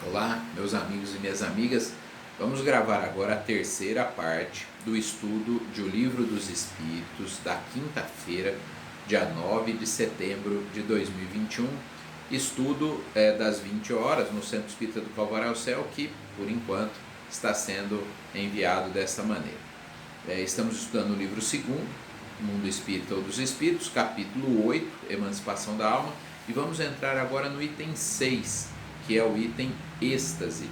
Olá, meus amigos e minhas amigas. Vamos gravar agora a terceira parte do estudo de O Livro dos Espíritos da quinta-feira, dia 9 de setembro de 2021. Estudo das 20 horas no Centro Espírita do Calvário ao Céu, que por enquanto está sendo enviado dessa maneira. Estamos estudando o livro segundo, Mundo Espírita ou dos Espíritos, capítulo 8, Emancipação da Alma, e vamos entrar agora no item 6, que é o item êxtase.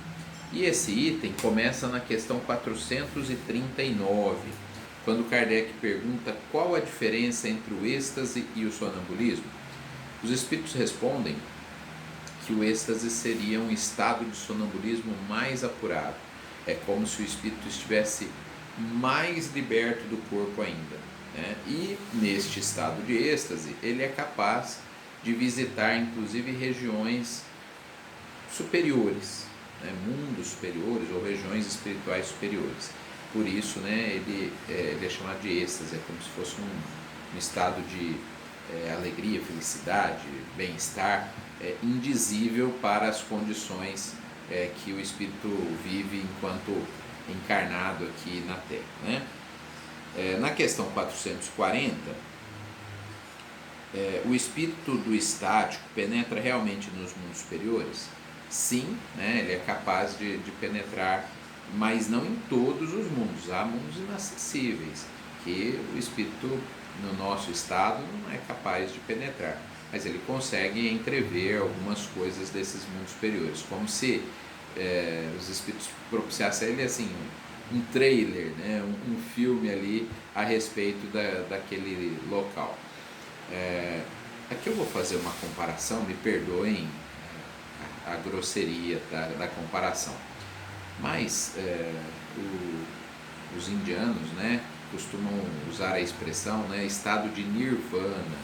E esse item começa na questão 439, quando Kardec pergunta qual a diferença entre o êxtase e o sonambulismo. Os espíritos respondem que o êxtase seria um estado de sonambulismo mais apurado. É como se o espírito estivesse mais liberto do corpo ainda, né? E neste estado de êxtase, ele é capaz de visitar inclusive regiões superiores, né, mundos superiores ou regiões espirituais superiores. Por isso, né, ele é chamado de êxtase, é como se fosse um estado de alegria, felicidade, bem-estar, indizível para as condições que o espírito vive enquanto encarnado aqui na Terra, né? Na questão 440, o espírito do estático penetra realmente nos mundos superiores? Sim, né, ele é capaz de penetrar, mas não em todos os mundos. Há mundos inacessíveis que o espírito no nosso estado não é capaz de penetrar, mas ele consegue entrever algumas coisas desses mundos superiores, como se os espíritos propiciassem a ele assim um trailer, né, um filme ali a respeito daquele local. Aqui eu vou fazer uma comparação, me perdoem a grosseria da comparação, mas os indianos, né, costumam usar a expressão, né, estado de nirvana,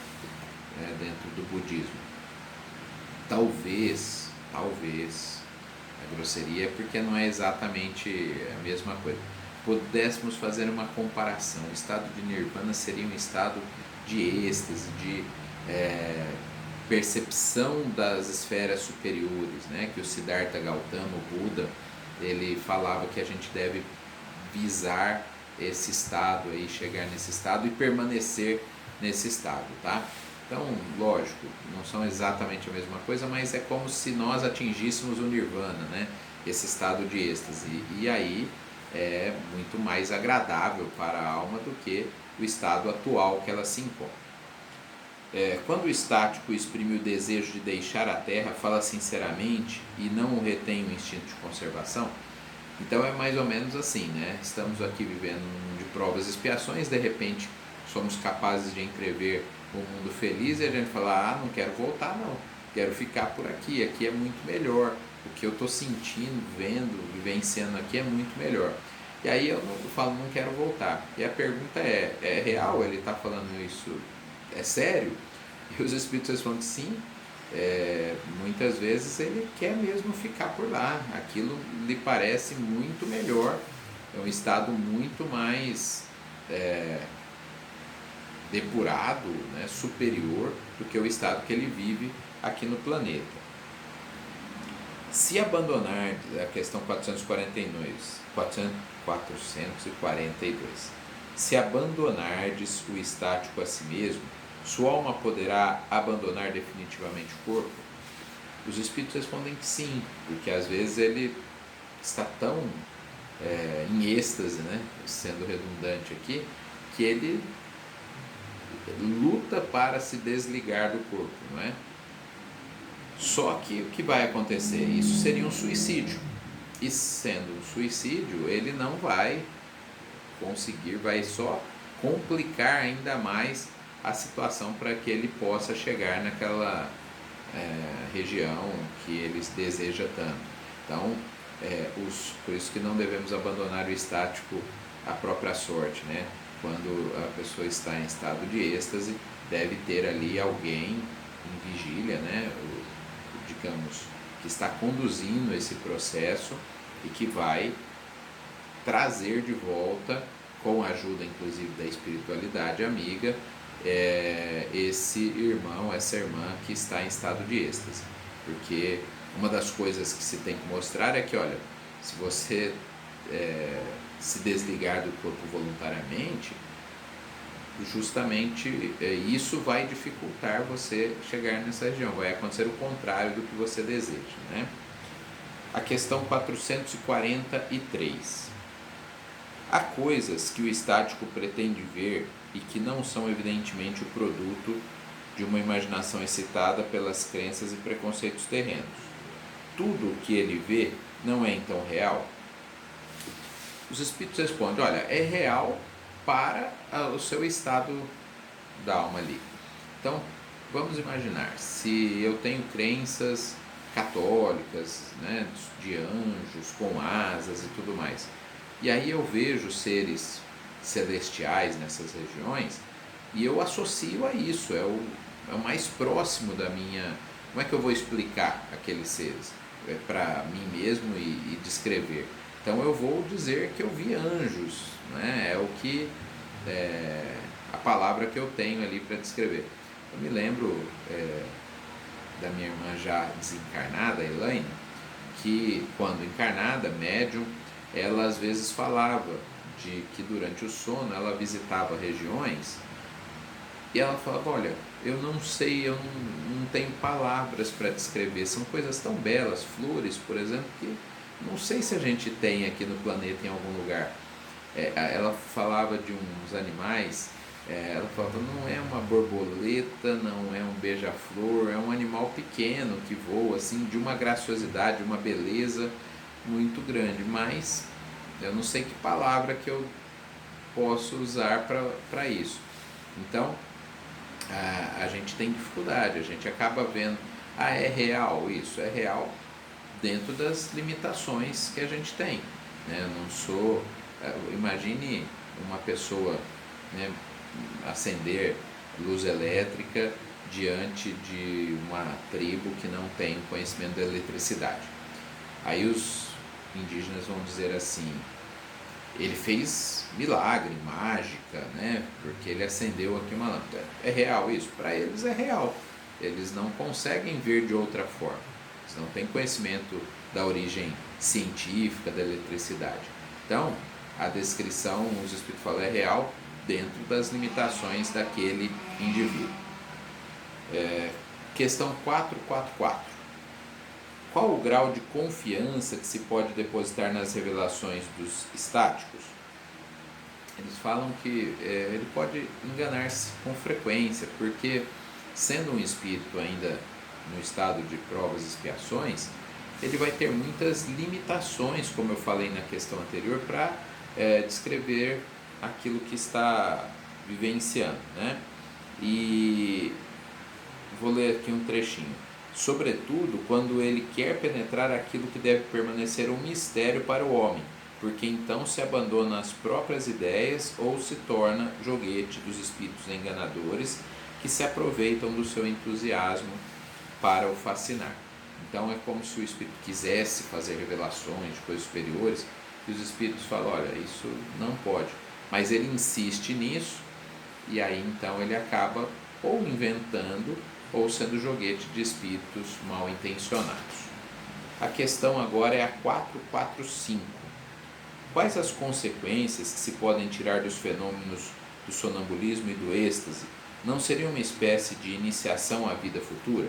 dentro do budismo. Talvez, a grosseria é porque não é exatamente a mesma coisa. Pudéssemos fazer uma comparação, o estado de nirvana seria um estado de êxtase, de percepção das esferas superiores, né? Que o Siddhartha Gautama, o Buda, ele falava que a gente deve visar esse estado aí, chegar nesse estado e permanecer nesse estado, tá? Então, lógico, não são exatamente a mesma coisa, mas é como se nós atingíssemos o nirvana, né? Esse estado de êxtase, e aí é muito mais agradável para a alma do que o estado atual que ela se encontra. Quando o estático exprime o desejo de deixar a Terra, fala sinceramente e não retém o instinto de conservação. Então é mais ou menos assim, né? Estamos aqui vivendo um mundo de provas e expiações, de repente somos capazes de entrever um mundo feliz e a gente fala, não quero voltar não, quero ficar por aqui, aqui é muito melhor, o que eu estou sentindo, vendo, vivenciando aqui é muito melhor. E aí eu falo, não quero voltar. E a pergunta é real? Ele está falando isso? É sério? E os espíritos respondem sim. Muitas vezes ele quer mesmo ficar por lá, aquilo lhe parece muito melhor, é um estado muito mais depurado, né, superior do que o estado que ele vive aqui no planeta. Se abandonar, a questão 442, se abandonardes o estático a si mesmo, sua alma poderá abandonar definitivamente o corpo? Os espíritos respondem que sim, porque às vezes ele está tão em êxtase, né, sendo redundante aqui, que ele luta para se desligar do corpo, não é? Só que o que vai acontecer? Isso seria um suicídio, e sendo um suicídio, ele não vai conseguir, vai só complicar ainda mais a situação para que ele possa chegar naquela região que ele deseja tanto. Então, por isso que não devemos abandonar o estático à própria sorte, né? Quando a pessoa está em estado de êxtase, deve ter ali alguém em vigília, né? Digamos, que está conduzindo esse processo e que vai trazer de volta, com a ajuda inclusive da espiritualidade amiga, esse irmão, essa irmã que está em estado de êxtase, porque uma das coisas que se tem que mostrar é que, olha, se você se desligar do corpo voluntariamente, justamente isso vai dificultar você chegar nessa região, vai acontecer o contrário do que você deseja, né? A questão 443. Há coisas que o estático pretende ver e que não são evidentemente o produto de uma imaginação excitada pelas crenças e preconceitos terrenos. Tudo o que ele vê não é então real? Os espíritos respondem, olha, é real para o seu estado da alma ali. Então, vamos imaginar, se eu tenho crenças católicas, né, de anjos com asas e tudo mais, e aí eu vejo seres celestiais nessas regiões e eu associo a isso, é o mais próximo da minha... Como é que eu vou explicar aqueles seres? Para mim mesmo e descrever. Então eu vou dizer que eu vi anjos, né? É o que a palavra que eu tenho ali para descrever. Eu me lembro da minha irmã já desencarnada, Elaine, que quando encarnada, médium, ela às vezes falava de que durante o sono ela visitava regiões e ela falava, olha, eu não sei, eu não tenho palavras para descrever, são coisas tão belas, flores, por exemplo, que não sei se a gente tem aqui no planeta em algum lugar. Ela falava de uns animais, ela falava, não é uma borboleta, não é um beija-flor, é um animal pequeno que voa, assim, de uma graciosidade, uma beleza muito grande, mas eu não sei que palavra que eu posso usar para isso. Então, a gente tem dificuldade, a gente acaba vendo, é real isso? É real dentro das limitações que a gente tem, né? Eu não sou... imagine uma pessoa, né, acender luz elétrica diante de uma tribo que não tem conhecimento da eletricidade. Aí os indígenas vão dizer assim, ele fez milagre, mágica, né? Porque ele acendeu aqui uma lâmpada. É real isso? Para eles é real. Eles não conseguem ver de outra forma. Eles não têm conhecimento da origem científica da eletricidade. Então, a descrição, os espíritos falam, é real dentro das limitações daquele indivíduo. Questão 444. Qual o grau de confiança que se pode depositar nas revelações dos estáticos? Eles falam que ele pode enganar-se com frequência, porque sendo um espírito ainda no estado de provas e expiações, ele vai ter muitas limitações, como eu falei na questão anterior, para descrever aquilo que está vivenciando, né? E vou ler aqui um trechinho. Sobretudo quando ele quer penetrar aquilo que deve permanecer um mistério para o homem, porque então se abandona às próprias ideias ou se torna joguete dos espíritos enganadores que se aproveitam do seu entusiasmo para o fascinar. Então é como se o espírito quisesse fazer revelações de coisas superiores e os espíritos falam, olha, isso não pode. Mas ele insiste nisso e aí então ele acaba ou inventando ou sendo joguete de espíritos mal intencionados. A questão agora é a 445. Quais as consequências que se podem tirar dos fenômenos do sonambulismo e do êxtase? Não seria uma espécie de iniciação à vida futura?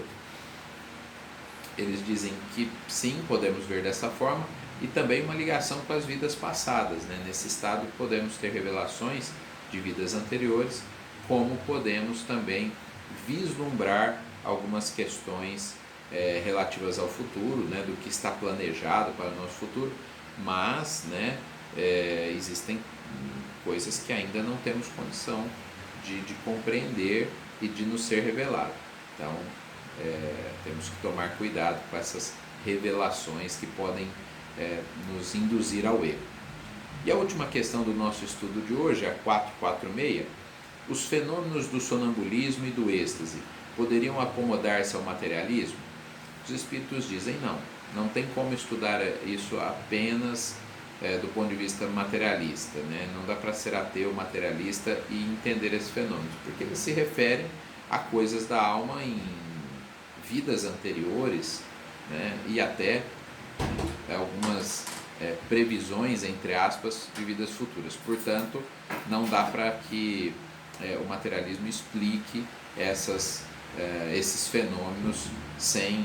Eles dizem que sim, podemos ver dessa forma, e também uma ligação com as vidas passadas, né? Nesse estado podemos ter revelações de vidas anteriores, como podemos também vislumbrar algumas questões relativas ao futuro, né, do que está planejado para o nosso futuro, mas, né, existem coisas que ainda não temos condição de compreender e de nos ser revelado. Então, temos que tomar cuidado com essas revelações que podem nos induzir ao erro. E a última questão do nosso estudo de hoje, a 446, os fenômenos do sonambulismo e do êxtase poderiam acomodar-se ao materialismo? Os espíritos dizem não tem como estudar isso apenas do ponto de vista materialista, né? Não dá para ser ateu materialista e entender esses fenômenos, porque eles se referem a coisas da alma em vidas anteriores, né, e até algumas previsões, entre aspas, de vidas futuras. Portanto, não dá para que o materialismo explique esses fenômenos sem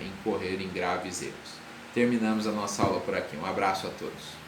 incorrer em graves erros. Terminamos a nossa aula por aqui. Um abraço a todos.